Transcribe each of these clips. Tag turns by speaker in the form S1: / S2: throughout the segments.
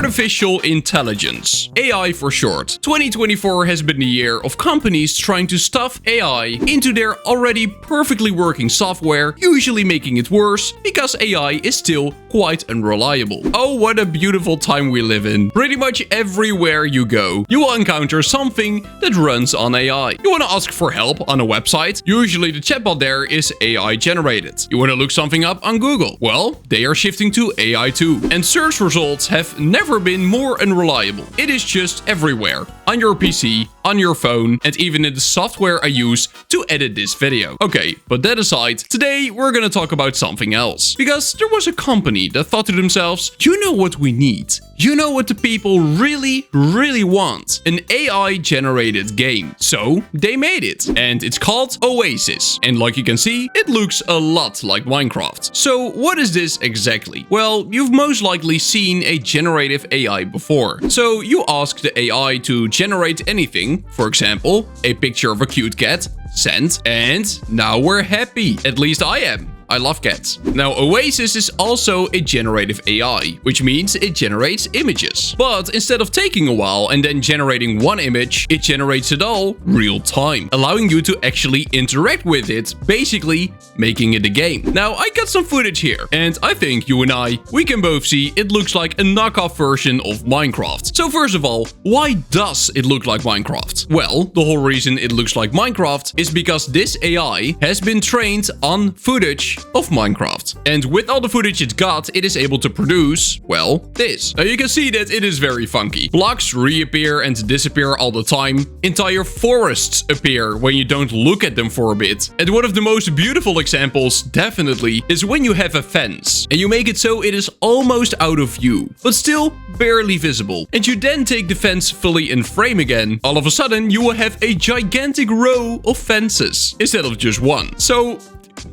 S1: Artificial intelligence, AI for short. 2024 has been the year of companies trying to stuff AI into their already perfectly working software, usually making it worse because AI is still quite unreliable. Oh, what a beautiful time we live in. Pretty much everywhere you go, you will encounter something that runs on AI. You want to ask for help on a website? Usually the chatbot there is AI generated. You want to look something up on Google? Well, they are shifting to AI too. And search results have never been more unreliable. It is just everywhere. On your PC, on your phone, and even in the software I use to edit this video. Okay, but that aside, today we're gonna talk about something else. Because there was a company that thought to themselves, you know what we need? You know what the people really want? An AI-generated game. So, they made it. And it's called Oasis. And like you can see, it looks a lot like Minecraft. So, what is this exactly? Well, you've most likely seen a generative AI before. So, you ask the AI to generate anything. For example, a picture of a cute cat. Send. And now we're happy. At least I am. I love cats. Now, Oasis is also a generative AI, which means it generates images. But instead of taking a while and then generating one image, it generates it all real time, allowing you to actually interact with it, basically making it a game. Now, I got some footage here, and I think you and we can both see it looks like a knockoff version of Minecraft. So first of all, why does it look like Minecraft? Well, the whole reason it looks like Minecraft is because this AI has been trained on footage of Minecraft. And with all the footage it got, it is able to produce, well, this. Now you can see that it is very funky. Blocks reappear and disappear all the time. Entire forests appear when you don't look at them for a bit. And one of the most beautiful examples, definitely, is when you have a fence and you make it so it is almost out of view, but still barely visible. And you then take the fence fully in frame again. All of a sudden, you will have a gigantic row of fences instead of just one. So,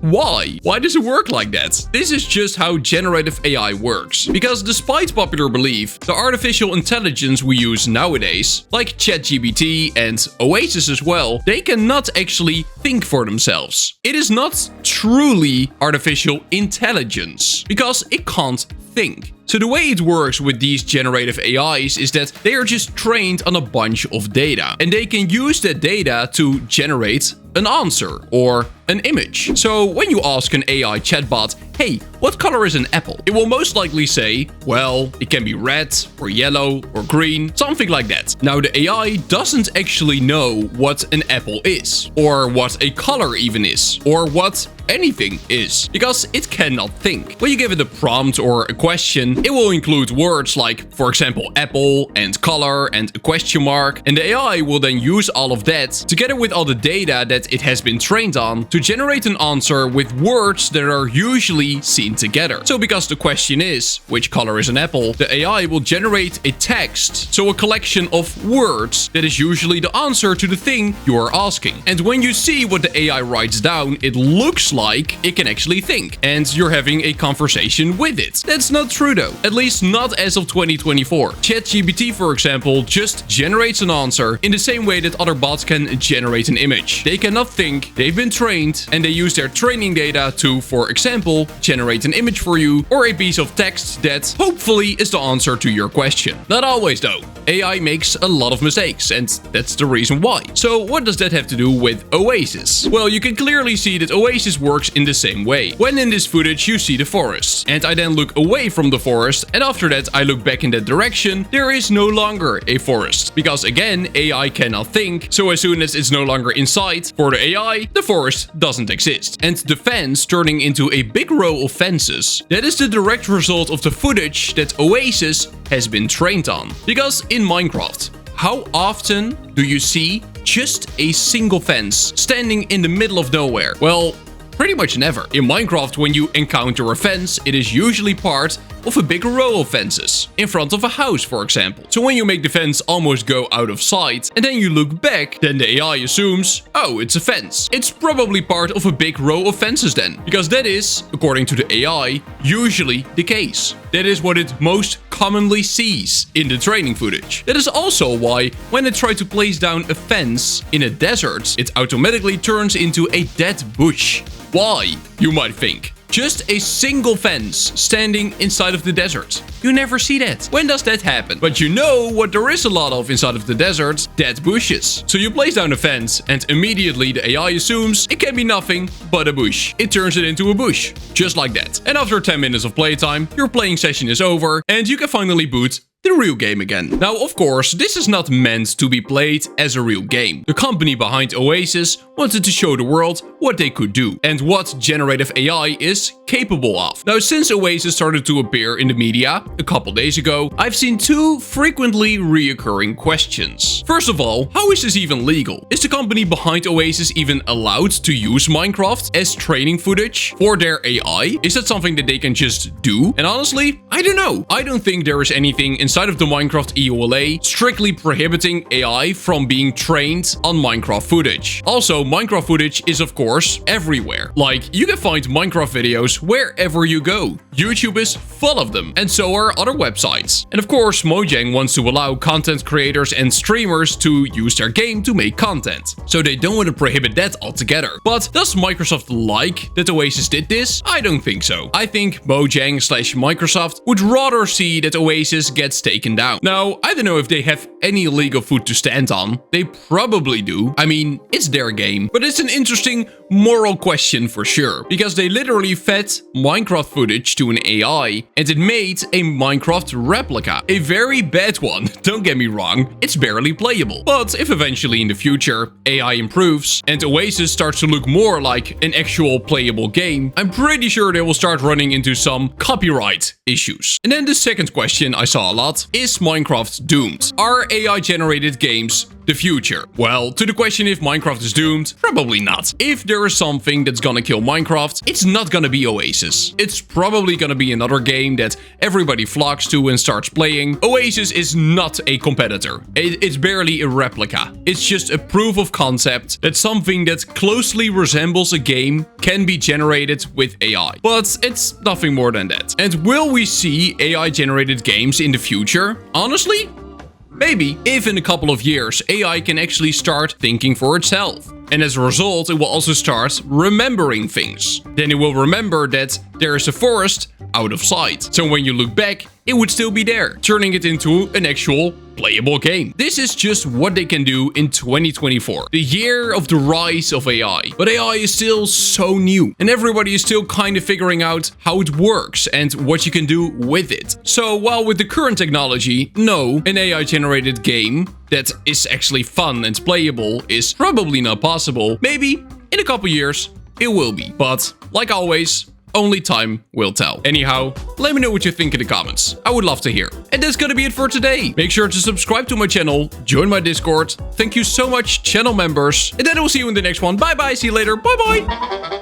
S1: why? Why does it work like that? This is just how generative AI works. Because despite popular belief, the artificial intelligence we use nowadays, like ChatGPT and Oasis as well, they cannot actually think for themselves. It is not truly artificial intelligence, because it can't think. So the way it works with these generative AIs is that they are just trained on a bunch of data. And they can use that data to generate an answer or an image. So when you ask an AI chatbot, hey, what color is an apple? It will most likely say, well, it can be red or yellow or green, something like that. Now the AI doesn't actually know what an apple is, or what a color even is, or what anything is, because it cannot think. When you give it a prompt or a question, it will include words like, for example, apple and color and a question mark, and the AI will then use all of that together with all the data that it has been trained on to generate an answer with words that are usually seen together. So because the question is, which color is an apple, the AI will generate a text, so a collection of words that is usually the answer to the thing you are asking. And when you see what the AI writes down, it looks like it can actually think, and you're having a conversation with it. That's not true though, at least not as of 2024. ChatGPT, for example, just generates an answer in the same way that other bots can generate an image. They cannot think, they've been trained, and they use their training data to, for example, generate an image for you or a piece of text that hopefully is the answer to your question. Not always though. AI makes a lot of mistakes, and that's the reason why. So what does that have to do with Oasis? Well, you can clearly see that Oasis works in the same way. When in this footage you see the forest, and I then look away from the forest, and after that I look back in that direction, there is no longer a forest. Because again, AI cannot think, so as soon as it's no longer in sight, for the AI, the forest doesn't exist. And the fence turning into a big row of fences, that is the direct result of the footage that Oasis has been trained on. Because in Minecraft, how often do you see just a single fence standing in the middle of nowhere? Well, pretty much never. In Minecraft, when you encounter a fence, it is usually part of a big row of fences, in front of a house, for example. So when you make the fence almost go out of sight, and then you look back, then the AI assumes, oh, it's a fence. It's probably part of a big row of fences then, because that is, according to the AI, usually the case. That is what it most commonly sees in the training footage. That is also why, when it tries to place down a fence in a desert, it automatically turns into a dead bush. Why, you might think? Just a single fence standing inside of the desert. You never see that. When does that happen? But you know what there is a lot of inside of the desert? Dead bushes. So you place down a fence and immediately the AI assumes it can be nothing but a bush. It turns it into a bush. Just like that. And after 10 minutes of playtime, your playing session is over and you can finally boot the real game again. Now, of course, this is not meant to be played as a real game. The company behind Oasis wanted to show the world what they could do and what generative AI is capable of. Now, since Oasis started to appear in the media a couple days ago, I've seen two frequently reoccurring questions. First of all, how is this even legal? Is the company behind Oasis even allowed to use Minecraft as training footage for their AI? Is that something that they can just do? And honestly, I don't know. I don't think there is anything inside of the Minecraft EULA strictly prohibiting AI from being trained on Minecraft footage. Also, Minecraft footage is of course everywhere. Like, you can find Minecraft videos wherever you go. YouTube is full of them, and so are other websites. And of course, Mojang wants to allow content creators and streamers to use their game to make content. So they don't want to prohibit that altogether. But does Microsoft like that Oasis did this? I don't think so. I think Mojang/Microsoft would rather see that Oasis gets taken down. Now, I don't know if they have any legal foot to stand on. They probably do. I mean, it's their game. But it's an interesting moral question for sure. Because they literally fed Minecraft footage to an AI and it made a Minecraft replica. A very bad one, don't get me wrong. It's barely playable. But if eventually in the future AI improves and Oasis starts to look more like an actual playable game, I'm pretty sure they will start running into some copyright issues. And then the second question I saw a lot: is Minecraft doomed? Are AI generated games the future? Well, to the question if Minecraft is doomed, probably not. If there is something that's gonna kill Minecraft, it's not gonna be Oasis. It's probably gonna be another game that everybody flocks to and starts playing. Oasis is not a competitor. It's barely a replica. It's just a proof of concept that something that closely resembles a game can be generated with AI. But it's nothing more than that. And will we see AI generated games in the future? Honestly, maybe, if in a couple of years AI can actually start thinking for itself. And as a result, it will also start remembering things. Then it will remember that there is a forest out of sight. So when you look back, it would still be there, turning it into an actual playable game. This is just what they can do in 2024, the year of the rise of AI. But AI is still so new, and everybody is still kind of figuring out how it works and what you can do with it. So while with the current technology, no, an AI generated game that is actually fun and playable is probably not possible. Maybe in a couple years it will be, but like always, only time will tell. Anyhow, let me know what you think in the comments. I would love to hear. And that's gonna be it for today. Make sure to subscribe to my channel, join my Discord. Thank you so much, channel members. And then I will see you in the next one. Bye bye, see you later, bye bye.